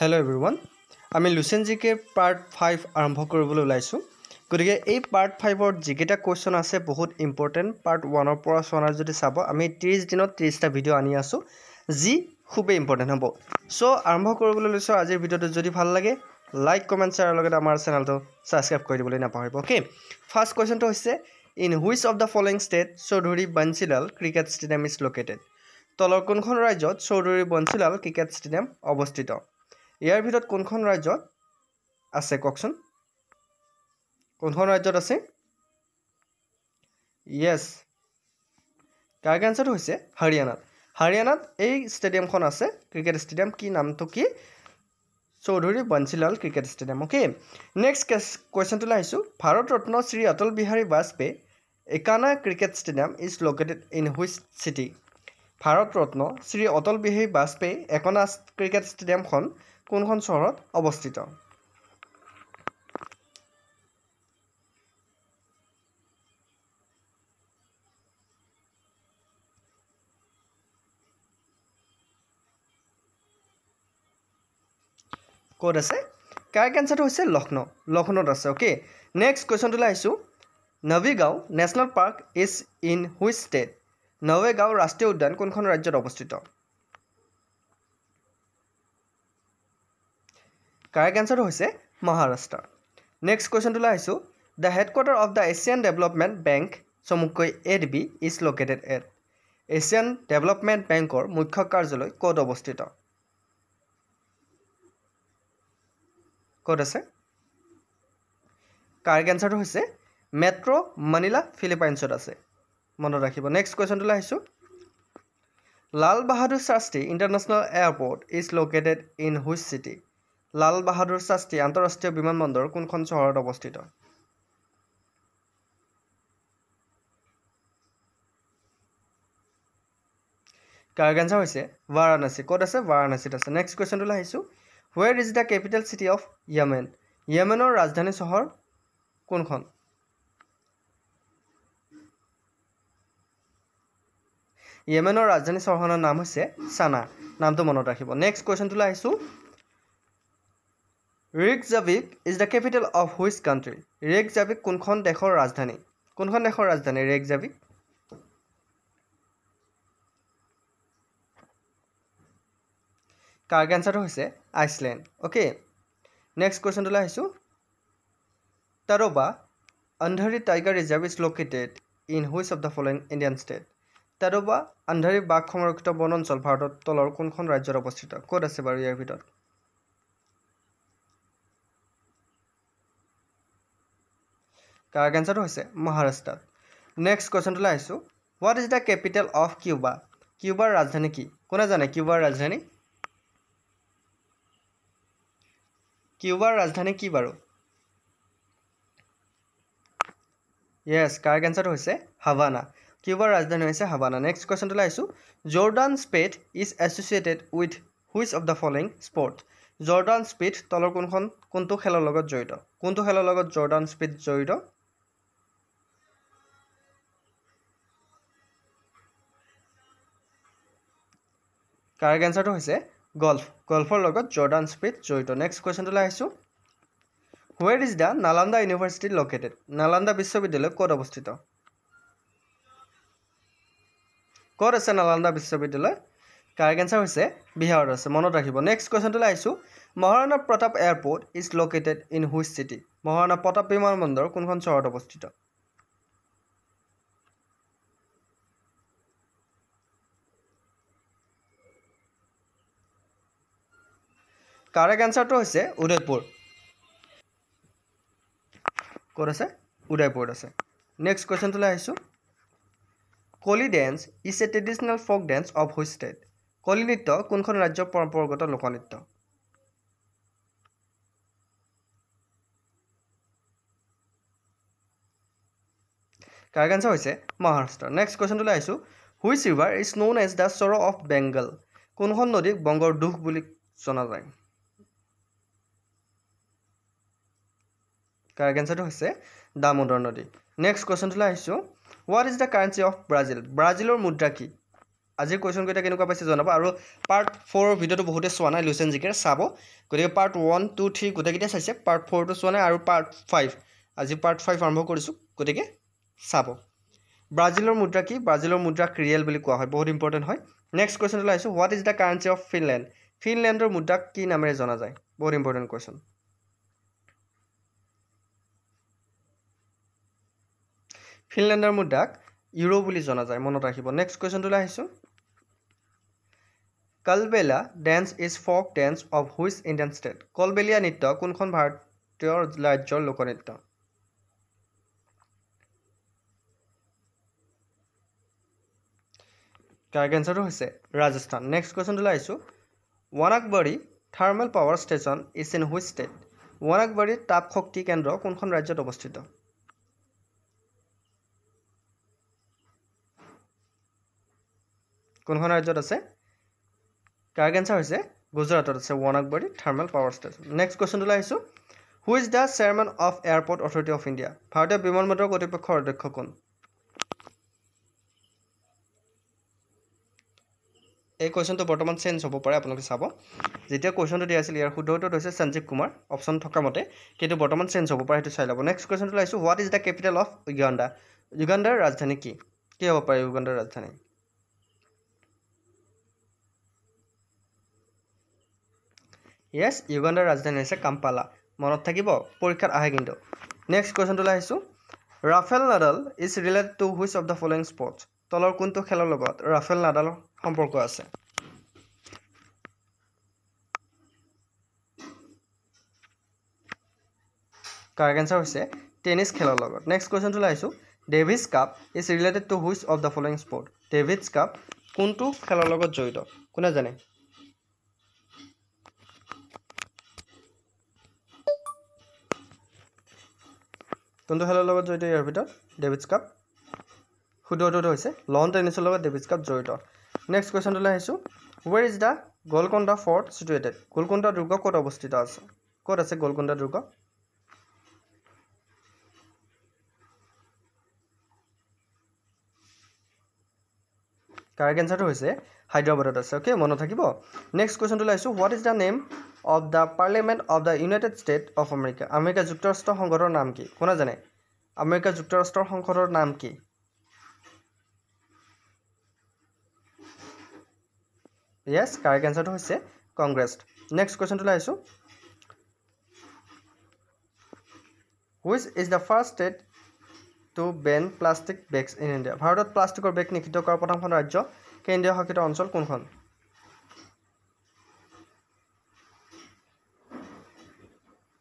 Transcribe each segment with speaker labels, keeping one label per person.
Speaker 1: Hello everyone. আমি লুচেন জিকে part 5 আৰম্ভ কৰিবলৈ ওলাইছো। গতিকে এই পাৰ্ট 5 ৰ যিকেইটা কোৱেশ্চন আছে বহুত ইম্পৰ্টেন্ট। পাৰ্ট 1 ৰ পৰা সোনাৰ যদি চাব আমি 30 দিনত 30টা ভিডিও আনি আছো যি খুবেই ইম্পৰ্টেন্ট হ'ব। সো আৰম্ভ কৰিবলৈ লৈছো আজিৰ ভিডিওটো যদি ভাল লাগে লাইক কমেন্ট শ্বেয়াৰ লগত আমাৰ চেনেলটো সাবস্ক্ৰাইব কৰি দিবলৈ নাপাহৰিব। ওকে ফাৰ্স্ট কোৱেশ্চনটো হৈছে in which of the following state Chaudhary Bansilal cricket stadium is located. তলৰ কোনখন ৰাজ্যত চৌধুৰী বংশীলাল ক্ৰিকেট ষ্টেডিয়াম অৱস্থিত? ইয়াৰ ভিতৰত কোনখন ৰাজ্যত আছে কওকচোন? কোনখন ৰাজ্যত আছে? ইয়েস, কাৰেক্ট আনসাৰটো হৈছে হাৰিয়ানাত। হাৰিয়ানাত এই ষ্টেডিয়ামখন আছে। ক্ৰিকেট ষ্টেডিয়াম কি নামটো কি? Chaudhary Bansilal cricket stadium. Okay next কোৱেশ্চনটো আহিছো Bharat Ratna Shri Atal Bihari Vajpayee Ekana cricket stadium is located in which city. Bharat Ratna Shri Atal Bihari Vajpayee Ekana cricket ষ্টেডিয়ামখন কোনখন চহৰত অৱস্থিত? ক'ত আছে? কাৰেক্ট আনসাৰটো হৈছে লক্ষ্ণৌ। লক্ষ্ণৌত আছে। ওকে নেক্সট কোৱেশ্চনটো আহিছো নৱীগাঁও national park is in which state. নৱীগাঁও ৰাষ্ট্ৰীয় উদ্যান কোনখন ৰাজ্যত অৱস্থিত? কাৰেক্ট আনসাৰটো হৈছে মহাৰাষ্ট্ৰ। নেক্সট কোৱেশ্চনটো আহিছো the headquarters of the Asian development bank চমুকৈ ADB is located at. Asian development বেংকৰ মুখ্য কাৰ্যালয় ক'ত অৱস্থিত? ক'ত আছে? কাৰেক্ট আনসাৰটো হৈছে মেট্ৰ' মানিলা ফিলিপাইনছত আছে। মনত ৰাখিব। নেক্সট কুৱেশ্যনটো আহিছো Lal Bahadur Shastri international airport is located in which city. Lal Bahadur Shastri আন্তঃৰাষ্ট্ৰীয় বিমানবন্দৰ কোনখন চহৰত অৱস্থিত? কাৰেক্ট আনসাৰ হৈছে বাৰাণসী। ক'ত আছে? বাৰাণসীত আছে। নেক্সট কুৱেশ্যনটো আহিছো where is the capital city of Yemen. য়েমেনৰ ৰাজধানী চহৰ কোনখন? য়েমেনৰ ৰাজধানী চহৰখনৰ নাম হৈছে সানা। নামটো মনত ৰাখিব। নেক্সট কুৱেশ্যনটো আহিছো Reykjavik is the capital of which country. Reykjavik কোনখন দেশৰ ৰাজধানী? কোনখন দেশৰ ৰাজধানী ৰেকজাভিক? কাৰেক্ট আনসাৰটো হৈছে আইচলেণ্ড। ওকে নেক্সট কুৱেশ্যনটো আহিছো Tadoba Andhari tiger reserve is located in which of the following Indian state. Tadoba Andhari বাঘ সংৰক্ষিত বনাঞ্চল ভাৰতৰ তলৰ কোনখন ৰাজ্যত অৱস্থিত? ক'ত আছে বাৰু ইয়াৰ ভিতৰত? কাৰেক্ট আনসাৰটো হৈছে মহাৰাষ্ট্ৰত। নেক্সট কুৱেশ্যনটো আহিছো what is the capital of Cuba. কিউবাৰ ৰাজধানী কি? কোনে জানে কিউবাৰ ৰাজধানী? কিউবাৰ ৰাজধানী কি বাৰু? ইয়েস, কাৰেক্ট আনসাৰটো হৈছে হাভানা। কিউবাৰ ৰাজধানী হৈছে হাভানা। নেক্সট কুৱেশ্যনটো আহিছো Jordan Speth is associated with which of the following sport. Jordan Speth তলৰ কোনটো খেলৰ লগত জড়িত? কোনটো খেলৰ লগত জৰ্ডান স্পেথ জড়িত? কাৰেক্ট আনসাৰটো হৈছে গল্ফ। গল্ফৰ লগত জৰ্ডান স্পেথ জড়িত। নেক্সট কুৱেশ্যনটো আহিছো where is the Nalanda university located. Nalanda বিশ্ববিদ্যালয় ক'ত অৱস্থিত? ক'ত আছে নালন্দা বিশ্ববিদ্যালয়? কাৰেক্ট আনসাৰ হৈছে বিহাৰত আছে। মনত ৰাখিব। নেক্সট কুৱেশ্যনটো আহিছো Maharana Pratap airport is located in which city. Maharana Pratap বিমানবন্দৰ কোনখন চহৰত অৱস্থিত? কাৰেক্ট আনসাৰটো হৈছে উদয়পুৰ। ক'ত আছে? উদয়পুৰত আছে। নেক্সট কুৱেশ্যনটো আহিছো Koli dance is a traditional folk dance of which state. Koli নৃত্য কোনখন ৰাজ্যৰ পৰম্পৰাগত লোকনৃত্য? কাৰেক্ট আনসাৰ হৈছে মহাৰাষ্ট্ৰ। নেক্সট কুৱেশ্যনটো আহিছো which river is known as the sorrow of Bengal. কোনখন নদীক বংগৰ দুখ বুলি জনা যায়? কাৰেক্ট আনসাৰটো হৈছে দামোদৰ নদী। নেক্সট কুৱেশ্যনটো আহিছো what is the currency of Brazil. ব্ৰাজিলৰ মুদ্ৰা কি? আজিৰ কুৱেশ্যন কেইটা কেনেকুৱা পাইছে জনাব আৰু পাৰ্ট 4 ভিডিঅ'টো বহুতে চোৱা নাই লুচেন জিকেৰ চাব গতিকে পাৰ্ট 1 2 3 গোটেইকেইটা চাইছে পাৰ্ট 4টো চোৱা নাই আৰু পাৰ্ট 5 আজি পাৰ্ট 5 আৰম্ভ কৰিছোঁ গতিকে চাব ব্ৰাজিলৰ মুদ্ৰা কি ব্ৰাজিলৰ মুদ্ৰাক ৰিয়েল বুলি কোৱা হয় বহুত ইম্পৰ্টেণ্ট হয় নেক্সট কুৱেশ্যনলৈ আহিছোঁ what is the currency of Finland ফিনলেণ্ডৰ মুদ্ৰাক কি নামেৰে জনা যায় বহুত ইম্পৰ্টেণ্ট কুৱেশ্যন ফিনলেণ্ডৰ মুদ্ৰাক ইউৰো বুলি জনা যায় মনত ৰাখিব নেক্সট কুৱেশ্যনটোলৈ আহিছোঁ Kalbelia dance is folk dance of which Indian state Kalbelia নৃত্য কোনখন ভাৰতীয় ৰাজ্যৰ লোকনৃত্য কাৰেক্ট এনচাৰটো হৈছে ৰাজস্থান নেক্সট কুৱেশ্যনটোলৈ আহিছোঁ Wanakbori thermal power station is in which state Wanakbori তাপ শক্তি কেন্দ্ৰ কোনখন ৰাজ্যত অৱস্থিত কোনখন ৰাজ্যত আছে কাৰেক্ট এনচাৰ হৈছে গুজৰাটত আছে ৱানাকবাৰী থাৰ্মেল পাৱাৰ ষ্টেচন নেক্সট কুৱেশ্যনটোলৈ আহিছোঁ who is the chairman of airport authority of India ভাৰতীয় বিমান বন্দৰ কৰ্তৃপক্ষৰ অধ্যক্ষ কোন এই কুৱেশ্যনটো বৰ্তমান চেঞ্জ হ'ব পাৰে আপোনালোকে চাব যেতিয়া কুৱেশ্যনটো দিয়া আছিল ইয়াৰ শুদ্ধ উত্তৰটো হৈছে সঞ্জীৱ কুমাৰ অপশ্যন থকা মতে কিন্তু বৰ্তমান চেঞ্জ হ'ব পাৰে সেইটো চাই ল'ব নেক্সট কুৱেশ্যনটো আহিছোঁ what is the capital of Uganda ইউগাণ্ডাৰ ৰাজধানী কি হ'ব পাৰে ইউগাণ্ডাৰ ৰাজধানী য়েছ ইউগাণ্ডাৰ ৰাজধানী হৈছে কাম্পালা মনত থাকিব পৰীক্ষাত আহে কিন্তু নেক্সট কুৱেশ্যনটোলৈ আহিছোঁ Rafael Nadal is related to which of the following sports তলৰ কোনটো খেলৰ লগত ৰাফেল নাডালৰ সম্পৰ্ক আছে কাৰেক্ট এনচাৰ হৈছে টেনিছ খেলৰ লগত নেক্সট কুৱেশ্যনটোলৈ আহিছোঁ Davis cup is related to which of the following sport Davis cup কোনটো খেলৰ লগত জড়িত কোনে জানে কোনটো খেলৰ লগত জড়িত ইয়াৰ ভিতৰত ডেভিছ কাপ শুদ্ধ উত্তৰটো হৈছে লন টেনিছৰ লগত ডেভিছ কাপ জড়িত নেক্সট কুৱেশ্যনটোলৈ আহিছোঁ where is the Golconda fort situated Golconda দুৰ্গ ক'ত অৱস্থিত আছে ক'ত আছে গোলকোণ্ডা দুৰ্গ কাৰেক্ট এনচাৰটো হৈছে হায়দৰাবাদত আছে অ'কে মনত থাকিব নেক্সট কুৱেশ্যনটোলৈ আহিছোঁ what is the name of the parliament of the United state of America America যুক্তৰাষ্ট্ৰ সংসদৰ নাম কি কোনে জানে আমেৰিকা যুক্তৰাষ্ট্ৰৰ সংসদৰ নাম কি য়েছ কাৰেক্ট এনচাৰটো হৈছে কংগ্ৰেছ নেক্সট কুৱেশ্যনটোলৈ আহিছোঁ which is the first state to ban plastic bags in India ভাৰতত প্লাষ্টিকৰ বেগ নিষিদ্ধ কৰা প্ৰথমখন ৰাজ্য কেন্দ্ৰীয় শাসিত অঞ্চল কোনখন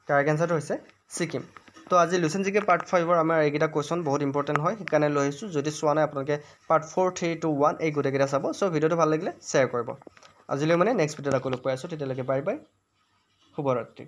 Speaker 1: কাৰেক্ট এনচাৰটো হৈছে ছিকিম তো আজি লুচেন জিকে পাৰ্ট 5ৰ আমাৰ এইকেইটা কুৱেশ্যন বহুত ইম্পৰ্টেণ্ট হয় সেইকাৰণে লৈ আহিছোঁ যদি চোৱা নাই আপোনালোকে পাৰ্ট 4 3 2 1 এই গোটেইকেইটা চাব চ' ভিডিঅ'টো ভাল লাগিলে শ্বেয়াৰ কৰিব আজিলৈ মানে নেক্সট ভিডিঅ'ত আকৌ লগ পাই আছোঁ তেতিয়ালৈকে বাই বাই শুভৰাত্ৰি